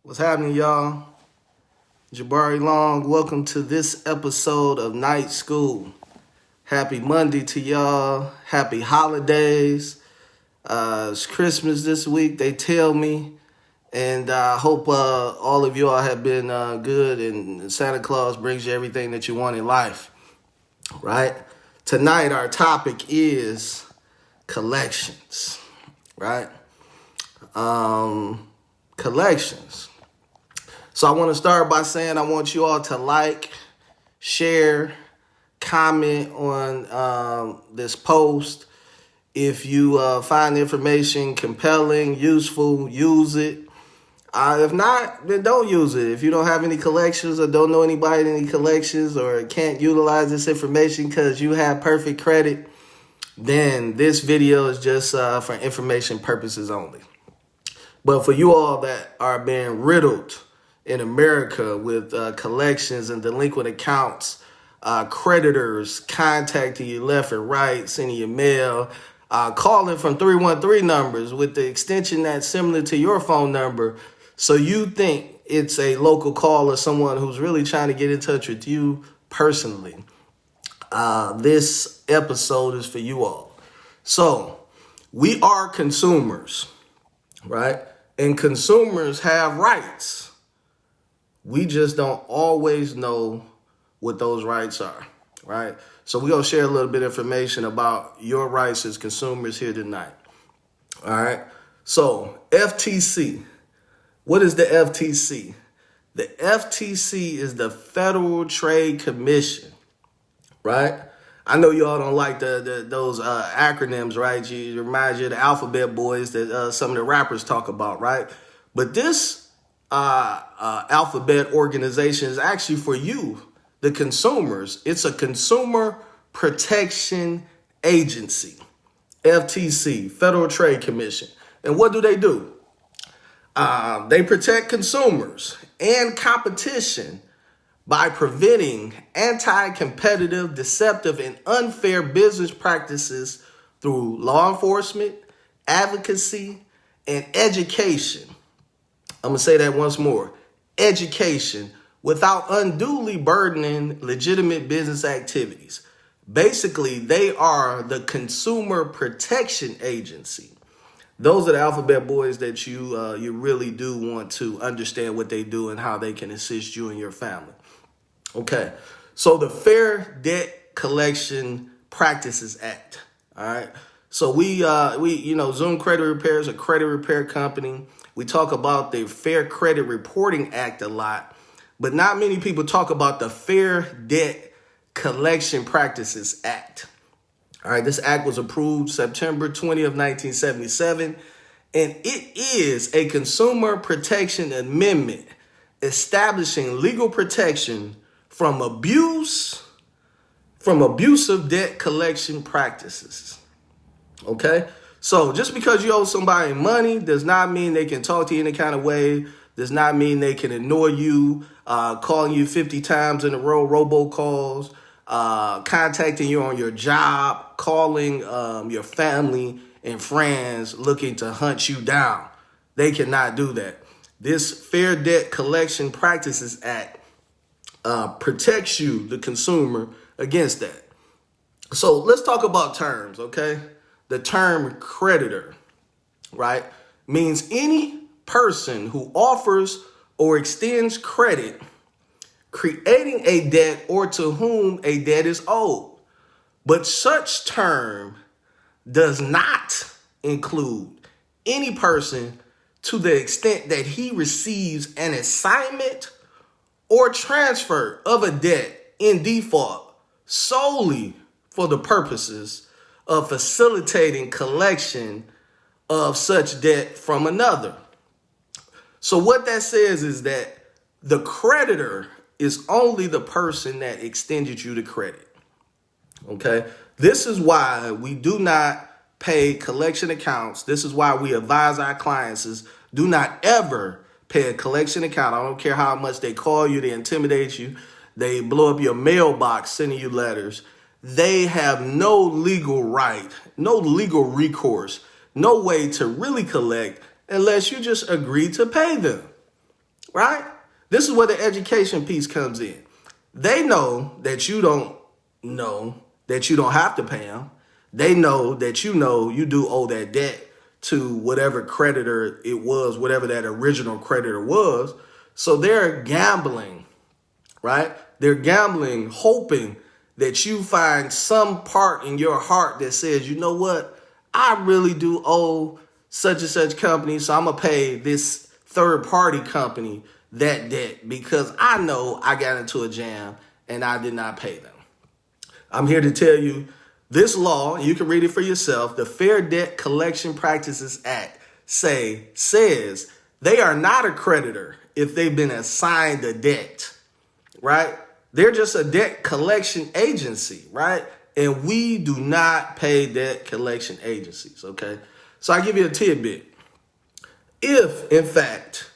What's happening, y'all? Jabari Long, welcome to this episode of Night School. Happy Monday to y'all. Happy holidays. It's Christmas this week, they tell me. And I hope all of y'all have been good and Santa Claus brings you everything that you want in life, right? Tonight, our topic is collections, right? Collections. So I want to start by saying I want you all to like, share, comment on this post. If you find the information compelling, useful, use it. If not, then don't use it. If you don't have any collections or don't know anybody in any collections or can't utilize this information because you have perfect credit, then this video is just for information purposes only. But for you all that are being riddled in America with collections and delinquent accounts, creditors contacting you left and right, sending you mail, calling from 313 numbers with the extension that's similar to your phone number. So you think it's a local call or someone who's really trying to get in touch with you personally. This episode is for you all. So we are consumers, right? And consumers have rights. We just don't always know what those rights are, right? So we're going to share a little bit of information about your rights as consumers here tonight, all right? So FTC, what is the FTC? The FTC is the Federal Trade Commission, right? I know y'all don't like those acronyms, right? It reminds you of the alphabet boys that some of the rappers talk about, right? But this alphabet organization is actually for you, the consumers. It's a consumer protection agency, FTC, Federal Trade Commission. And what do? They protect consumers and competition by preventing anti-competitive, deceptive, and unfair business practices through law enforcement, advocacy, and education. I'm going to say that once more. Education without unduly burdening legitimate business activities. Basically, they are the consumer protection agency. Those are the alphabet boys that you really do want to understand what they do and how they can assist you and your family. Okay, so the Fair Debt Collection Practices Act. All right, so we Zoom Credit Repair is a credit repair company. We talk about the Fair Credit Reporting Act a lot, but not many people talk about the Fair Debt Collection Practices Act. All right, this act was approved September 20th, 1977, and it is a consumer protection amendment establishing legal protection from abusive debt collection practices. Okay? So just because you owe somebody money does not mean they can talk to you any kind of way, does not mean they can ignore you, calling you 50 times in a row, robocalls, contacting you on your job, calling your family and friends looking to hunt you down. They cannot do that. This Fair Debt Collection Practices Act protects you, the consumer, against that. So let's talk about terms, okay? The term creditor, right, means any person who offers or extends credit, creating a debt or to whom a debt is owed. But such term does not include any person to the extent that he receives an assignment or transfer of a debt in default solely for the purposes of facilitating collection of such debt from another. So what that says is that the creditor is only the person that extended you the credit. Okay? This is why we do not pay collection accounts. This is why we advise our clients is do not ever pay a collection account. I don't care how much they call you, they intimidate you, they blow up your mailbox sending you letters. They have no legal right, no legal recourse, no way to really collect unless you just agree to pay them. right? This is where the education piece comes in. They know that you don't know that you don't have to pay them. They know that you do owe that debt to whatever creditor it was, whatever that original creditor was. So they're gambling, right? They're gambling, hoping that you find some part in your heart that says, you know what? I really do owe such and such company, so I'm going to pay this third party company that debt because I know I got into a jam and I did not pay them. I'm here to tell you this law, you can read it for yourself. The Fair Debt Collection Practices Act says they are not a creditor if they've been assigned a debt, right? They're just a debt collection agency, right? And we do not pay debt collection agencies, okay? So I give you a tidbit. If, in fact,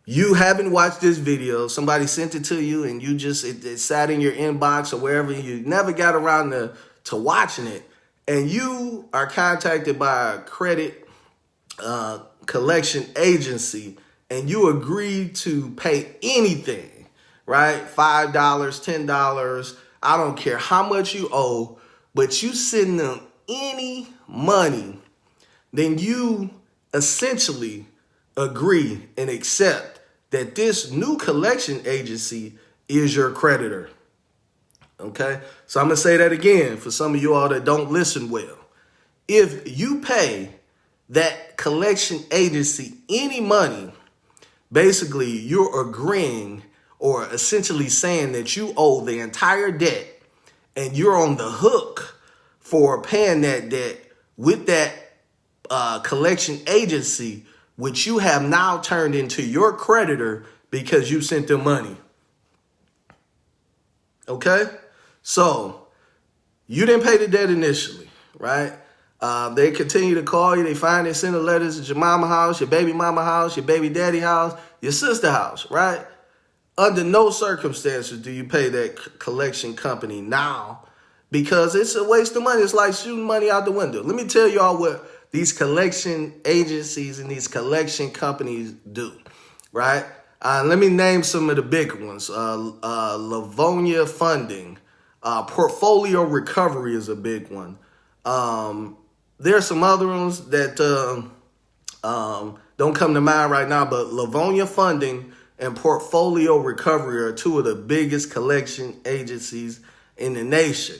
you haven't watched this video, somebody sent it to you and you just, it sat in your inbox or wherever, you never got around to watching it, and you are contacted by a credit collection agency and you agree to pay anything, right? $5, $10, I don't care how much you owe, but you send them any money, then you essentially agree and accept that this new collection agency is your creditor. Okay? So I'm going to say that again for some of you all that don't listen well. If you pay that collection agency any money, basically you're agreeing or essentially saying that you owe the entire debt and you're on the hook for paying that debt with that collection agency, which you have now turned into your creditor because you sent them money. Okay? So you didn't pay the debt initially, right? They continue to call you. They find they send the letters at your mama house, your baby mama house, your baby daddy house, your sister house, right? Under no circumstances do you pay that collection company now because it's a waste of money. It's like shooting money out the window. Let me tell y'all what these collection agencies and these collection companies do, right? Let me name some of the big ones. Livonia Funding. Portfolio Recovery is a big one. There are some other ones that don't come to mind right now, but Livonia Funding and Portfolio Recovery are two of the biggest collection agencies in the nation.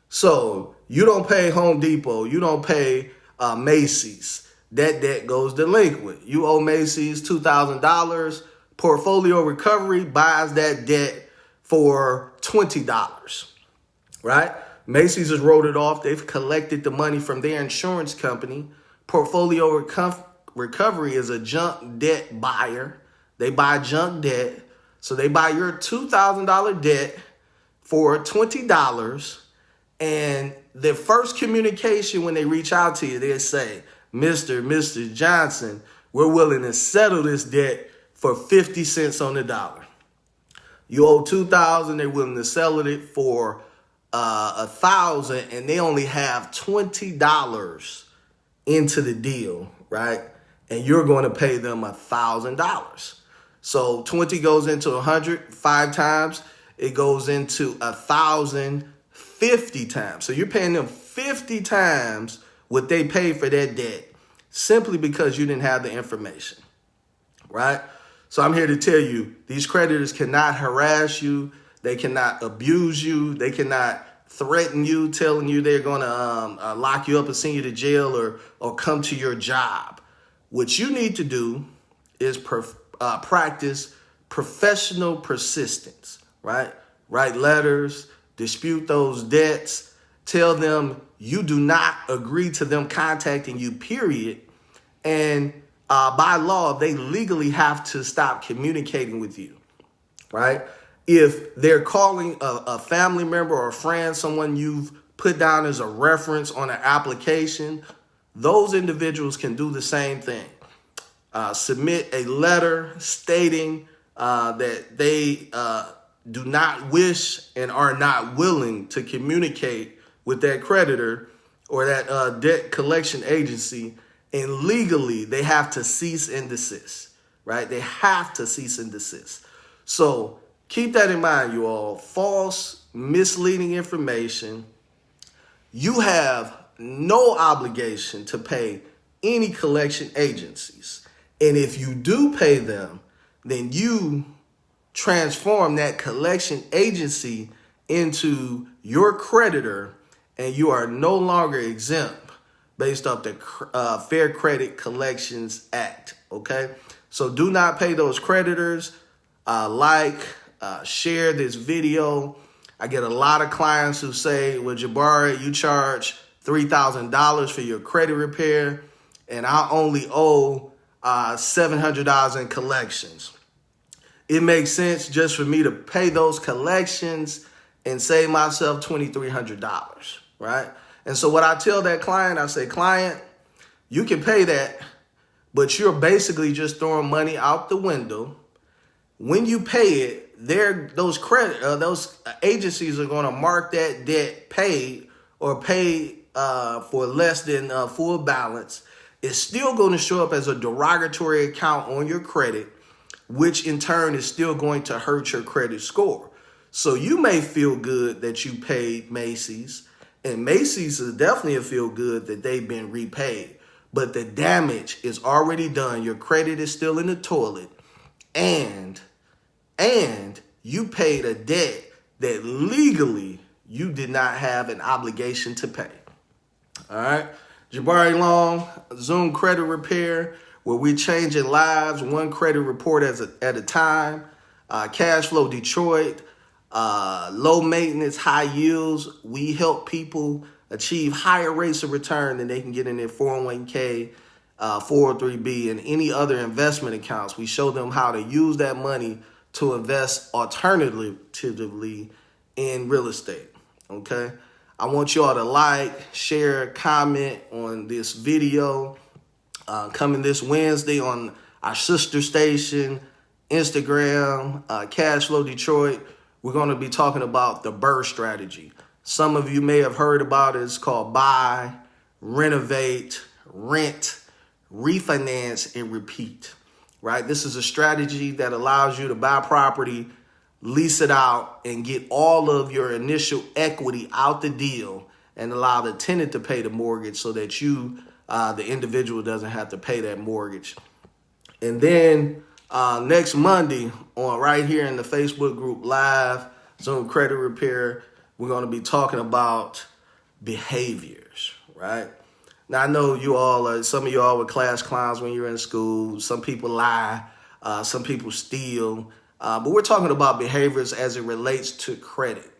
So you don't pay Home Depot, you don't pay Macy's. That debt goes delinquent. You owe Macy's $2,000. Portfolio Recovery buys that debt for $20, right? Macy's has wrote it off. They've collected the money from their insurance company. Portfolio Recovery is a junk debt buyer. They buy junk debt. So they buy your $2,000 debt for $20. And the first communication when they reach out to you, they say, Mr. Johnson, we're willing to settle this debt for 50 cents on the dollar. You owe $2,000, they're willing to sell it for $1,000, and they only have $20 into the deal, right? And you're going to pay them $1,000. So 20 goes into 100 5 times. It goes into 1,000 50 times. So you're paying them 50 times what they paid for that debt simply because you didn't have the information, right? So I'm here to tell you, these creditors cannot harass you. They cannot abuse you. They cannot threaten you, telling you they're going to lock you up and send you to jail or come to your job. What you need to do is practice professional persistence, right? Write letters, dispute those debts, tell them you do not agree to them contacting you, period. And by law, they legally have to stop communicating with you, right? If they're calling a family member or a friend, someone you've put down as a reference on an application, those individuals can do the same thing. Submit a letter stating that they do not wish and are not willing to communicate with that creditor or that debt collection agency, and legally they have to cease and desist. right? They have to cease and desist. So keep that in mind, you all. False, misleading information. You have no obligation to pay any collection agencies. And if you do pay them, then you transform that collection agency into your creditor, and you are no longer exempt based off the Fair Credit Collections Act, okay? So do not pay those creditors. Share this video. I get a lot of clients who say, well, Jabari, you charge $3,000 for your credit repair, and I only owe $700 in collections. It makes sense just for me to pay those collections and save myself $2,300, right? And so what I tell that client, I say, client, you can pay that, but you're basically just throwing money out the window. When you pay it, those agencies are going to mark that debt paid or paid for less than full balance. It's still going to show up as a derogatory account on your credit, which in turn is still going to hurt your credit score. So you may feel good that you paid Macy's, and Macy's is definitely feel good that they've been repaid, but the damage is already done. Your credit is still in the toilet, and you paid a debt that legally you did not have an obligation to pay. All right. Jabari Long, Zoom Credit Repair, where we're changing lives one credit report at a time. Cash Flow Detroit, low maintenance, high yields. We help people achieve higher rates of return than they can get in their 401k, 403b, and any other investment accounts. We show them how to use that money to invest alternatively in real estate, okay? I want you all to like, share, comment on this video. Coming this Wednesday on our sister station, Instagram, Cash Flow Detroit, we're going to be talking about the BRRRR strategy. Some of you may have heard about it. It's called buy, renovate, rent, refinance, and repeat, right? This is a strategy that allows you to buy property, lease it out, and get all of your initial equity out the deal and allow the tenant to pay the mortgage so that you, the individual, doesn't have to pay that mortgage. And then next Monday, on right here in the Facebook group live, Zoom Credit Repair, we're going to be talking about behaviors, right? Now, I know you all, some of you all were class clowns when you were in school. Some people lie, some people steal. But we're talking about behaviors as it relates to credit.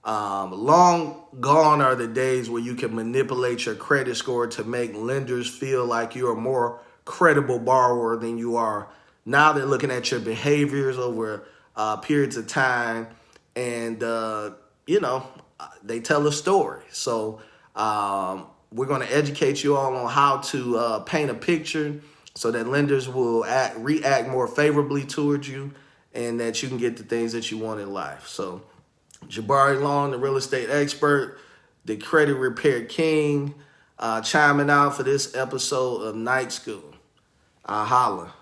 Long gone are the days where you can manipulate your credit score to make lenders feel like you're a more credible borrower than you are. Now they're looking at your behaviors over periods of time, and, they tell a story. So we're going to educate you all on how to paint a picture so that lenders will react more favorably towards you, and that you can get the things that you want in life. So Jabari Long, the real estate expert, the credit repair king, chiming out for this episode of Night School. Holla.